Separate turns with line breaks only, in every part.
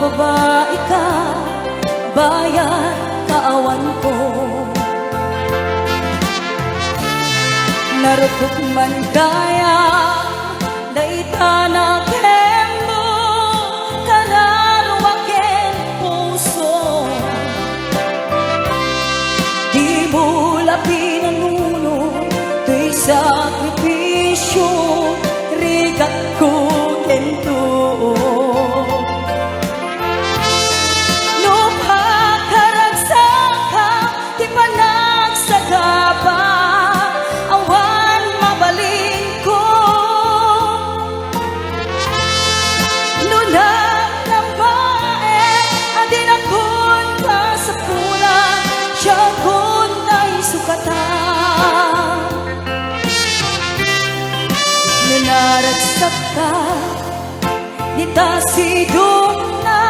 babae ka, bayan kaawan ko. Narupok man kaya daitana kemo kanaruwaken puso. Di mo lapin ang ulo, to'y sakripisyo, rigat ko kento. Naragsak ka, di ta sidong na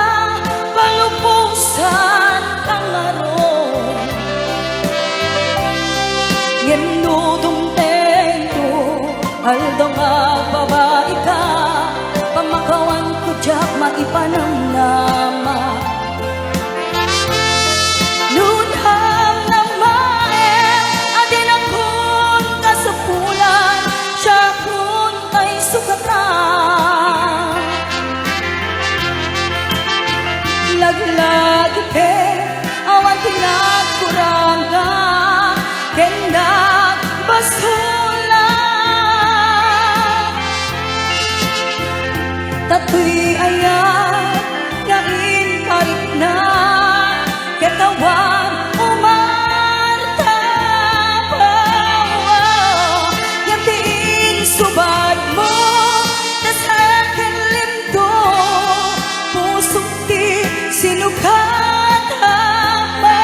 palupusan ang aron. Yenudong tento, aldo nga babae ka, pamakawan ko diyak maipanang nama. Lunang namae, adin akong kasapulan, siya kun ay sukatan. Laglag ke, awan pinagkuranga, kendak basula. Tato'y ayan, ngain karit na, katawan umarta pa. Yang tiin subad mo, tas akin limdo, pusok di sinukat mo.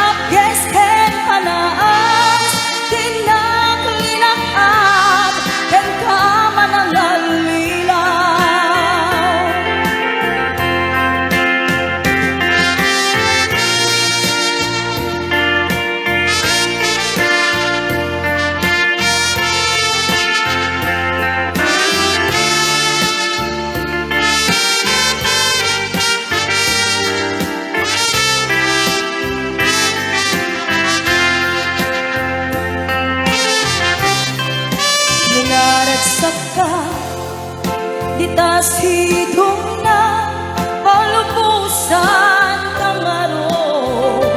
Apyes ken panaas, tinaklinakad, ken kamanangalilaw. Naragsak ka, di ta sidong na palupusan ang aron.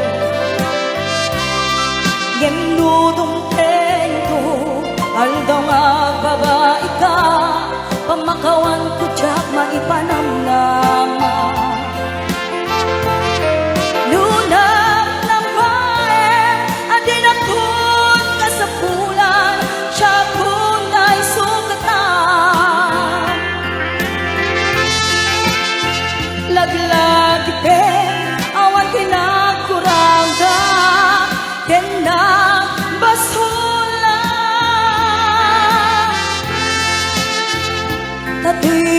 Yenudong tento, aldaw nga babae ka, pamakawan ko diyak maipanamnama. Lunang namae, adin akong kasapulan, siya kun ay sukatan. Laglag ipin, awan pinagkuranga, kendak basula. Tato'y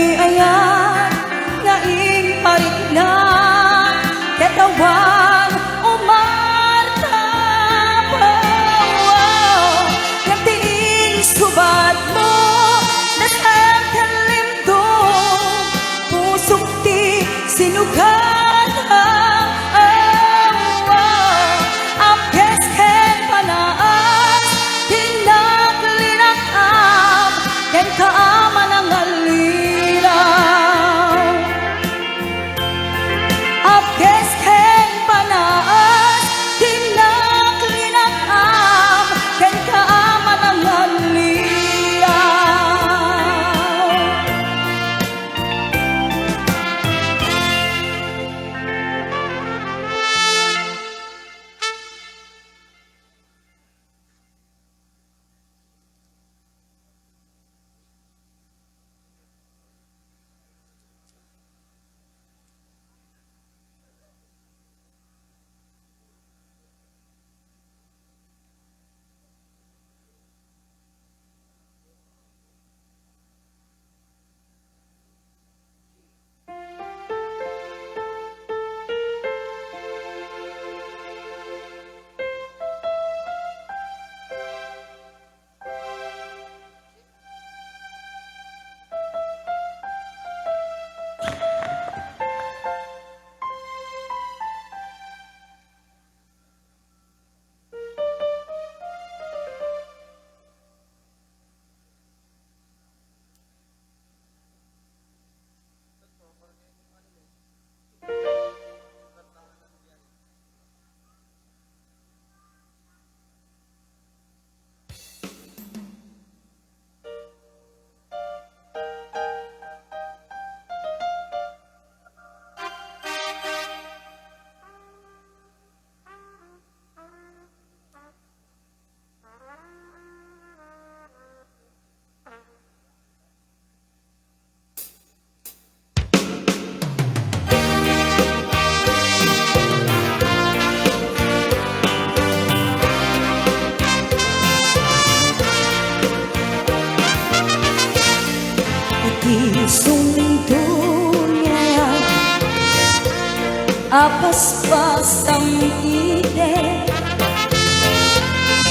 Apaspas ang init,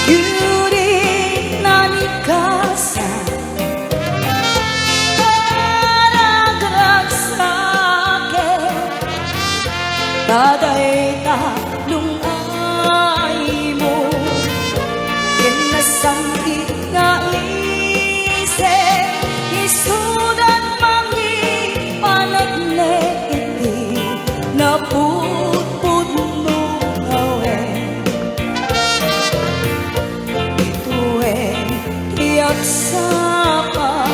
yuri nanikasan, naragrag sa akin, taday na lungay mo, kinasamit nga isip, isudan mangi panagnek iti, napudpud mo awin. Itu'y tiyak sapa,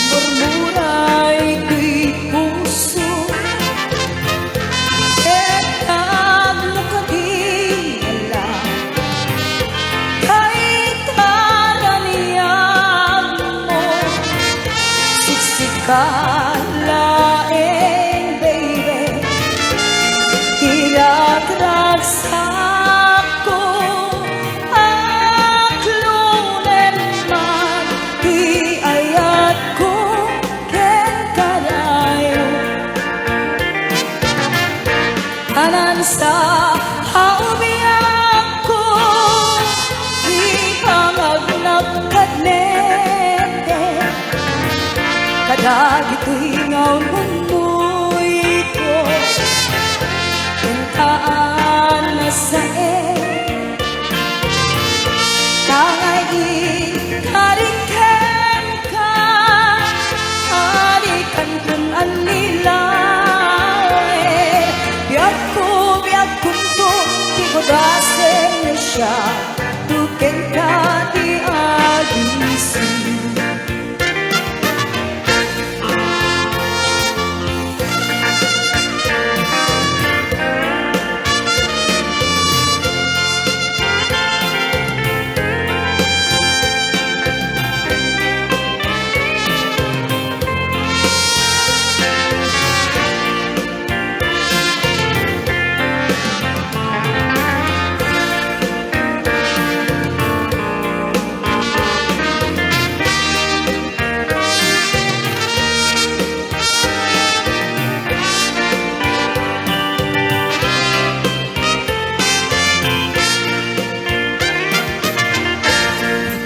murmuray ko'y puso, etag mo kadila, kahit karaniyan mo, siksikalain, baby, tiragrag sa'ko, aklunen man, di ayat ko, ken karayo, tanan sa haubiyak ko, di pangagnagkadnete, kadag ito'y ngaon mundoy ko, kentaan na sae, tangay ikariken ka, arikan kung anilawe, biyak kong to, di ko dasen na siya, tuken ka di agisin.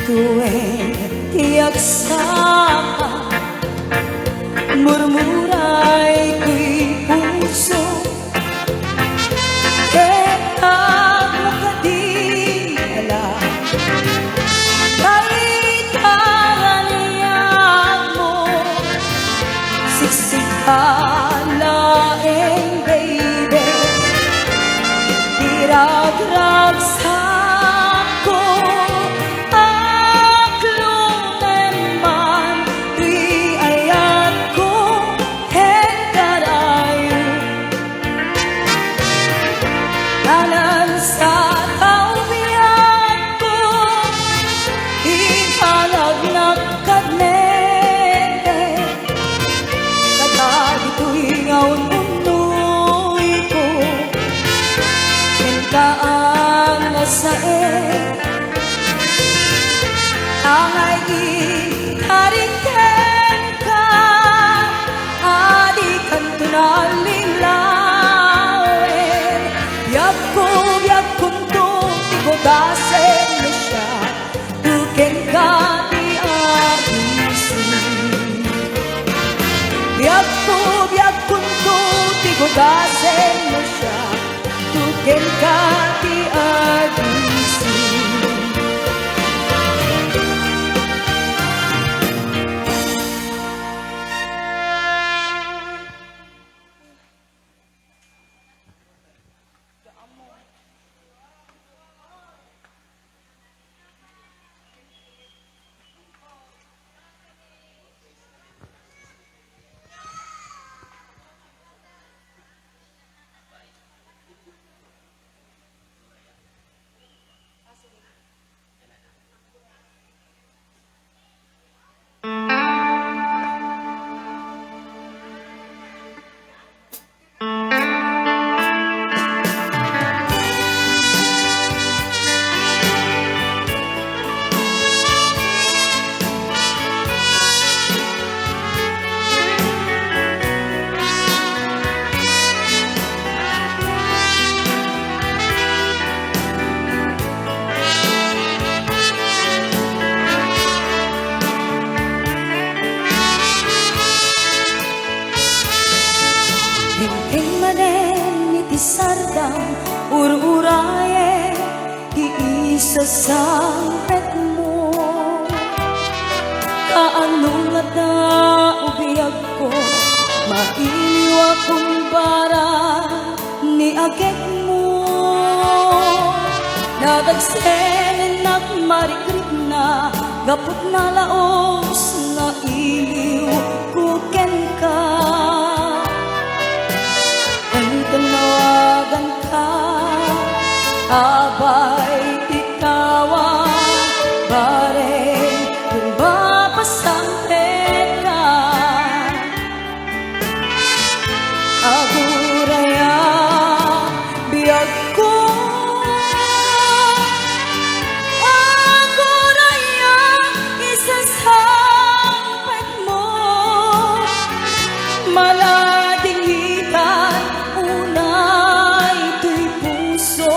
Tuwing tiyak sapa, murmuray ko'y puso, etag mo kadila, kahit karaniyan mo, siksikalain, baby, tiragrag sa'ko, aklunen man, di ayat ko, ken karayo, tanan sa taubiyak ko, ikalagnak kadnete, kadag ito'y ngaon mundoy ko, kentaan na sae, tangay ikariken ka, adikan tunalilawin, biyak kong to, di ko dasen na siya, tuken ka di agisin. Biyak kong to, di ko dasen na siya, tuken ka di agisin. Isasampet mo kaano nga na ubiyag ko mailiwa kung para ni agek mo nadagsenin at marikrik na gapot na laos na iliw kuken ka ang tanawagan ka abay ikawan bareng yung mapasampet ka aguraya biyag ko aguraya isasampet mo malading hitan unay to'y puso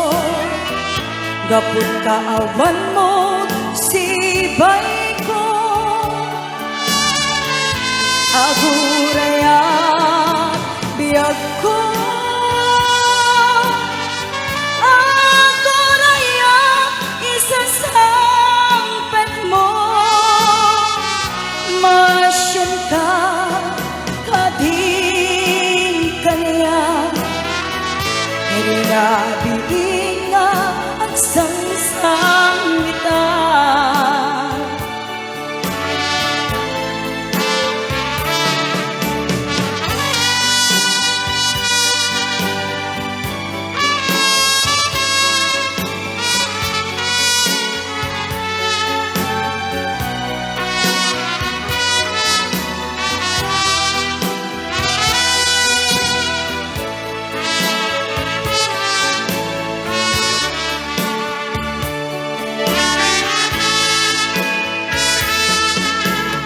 gapot kaawan mo sibay ko aguraya biyag ko aguraya isasampet mo masyan ka kading kanya hirinabiin nga at sangsangitan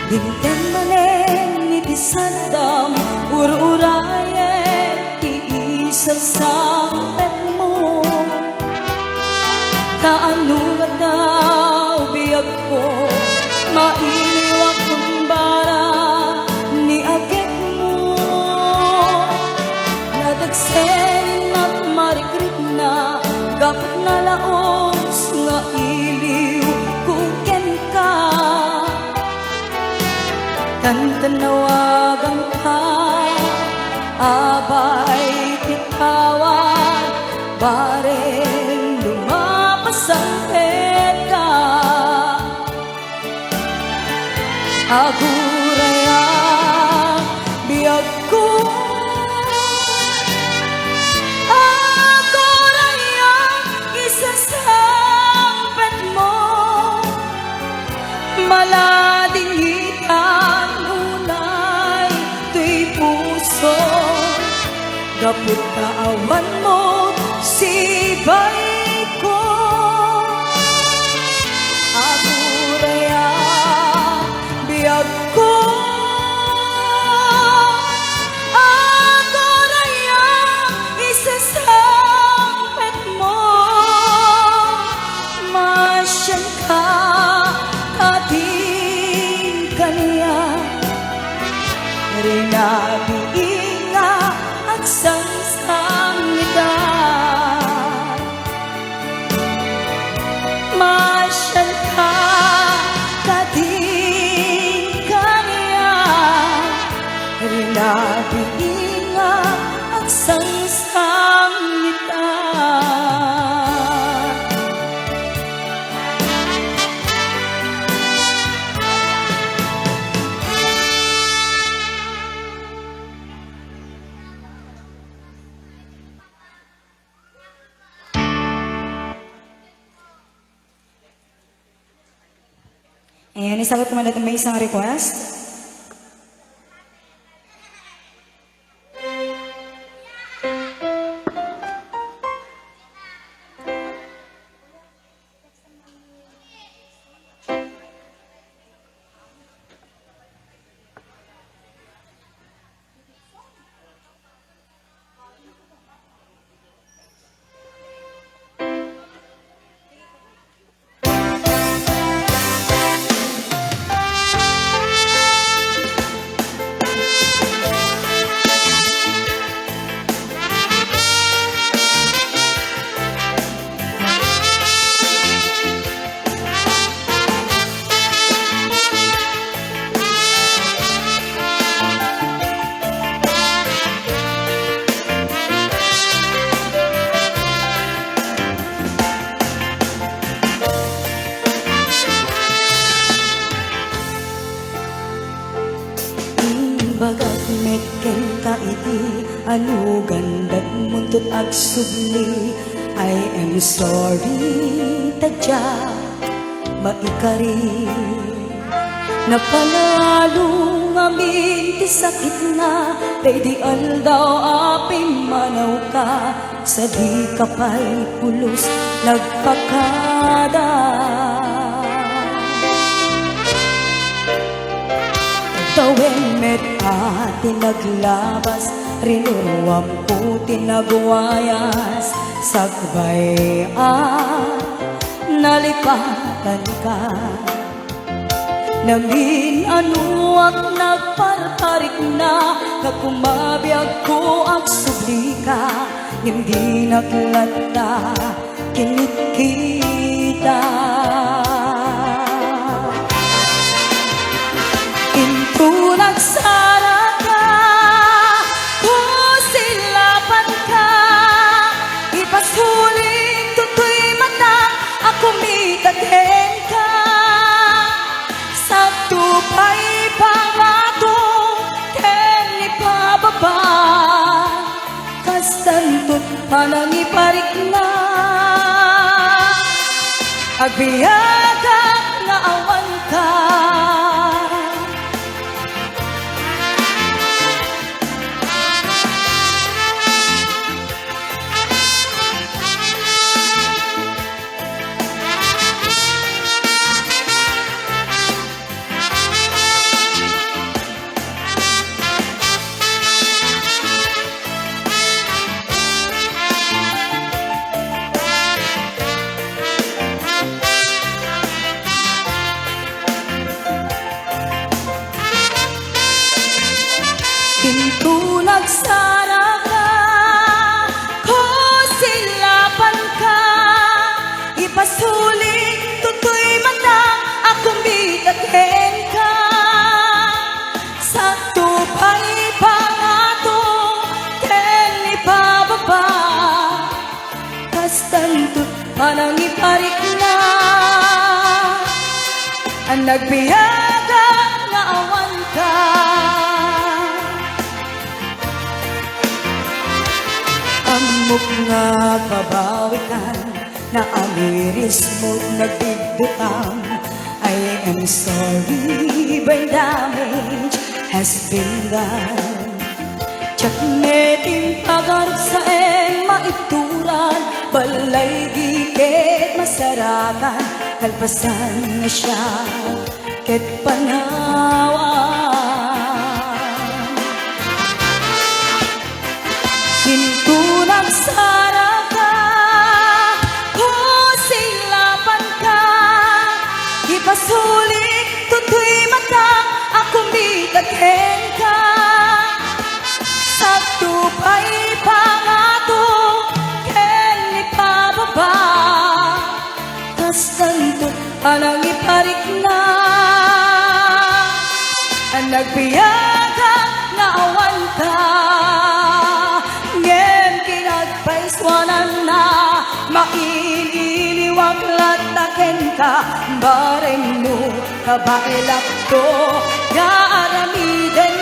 Dinten manen ni disandam ururaye iisasampet mo kaano nga daw biyag ko mailiwa kung bara ni agek mo nadagsen at marikrik na gapot na laos nga iliw kuken ka tanawagan ka abay titawan bareng lumapasampet ka aguraya biyag ko aguraya isasampet mo malading hitan unay to'y puso gapot kaawan mo sibay ko aguraya biyag ko aguraya isasampet mo masyan ka kading kanya rinabiin nga at sangsangitan masyan ka kading kanya rinabiin nga at sangsangitan Ayan, isagot naman natin may isang request. hanugan dat mundot ag subli. I am sorry tadya maikari. Napanalo ngamin ti sakit na, kay di aldaw apim manaw ka, sa di kapay pulos nagpakada. Tawen met ati naglabas, rinuruam po tinagwayas, sagbay nalipatan ka. Namin ano ang nagparparik na, kakumabiyag ko ang subli ka, hindi naglata kinit kita. Into nagsara ka, kusilapan ka, ipasuling tutoy matang ako mitaghen ka. Tupay pangato ken ipababa, kastantot panangiparik na, agbiyaga nga awan ka. Pinto nagsara ka, kusilapan ka, ipasuling tutoy matang akong bitaghen ka. Sa tupay pangato ken ipababa, kastantot panangiparik na, ang nagbiyaga nga awan ka. Amok nga pabawikan, na amiris mo't nagdigdutang. I am sorry, brain damage has been done. Tsaknetin pagarot sa maituran, balay gikit masarakan, kalpasan na siya ket panawan. Pinto nagsara ka, kusilapan ka, ipasulit tutoy matang akong bitaghen ka. Sa tupay pangato ken ipababa, kastantot panangiparik na, ang nagbiyaga nga awan ka. Paiswanan na maililiwag lataken ka, bareng mo kabailak ko, gaaramiden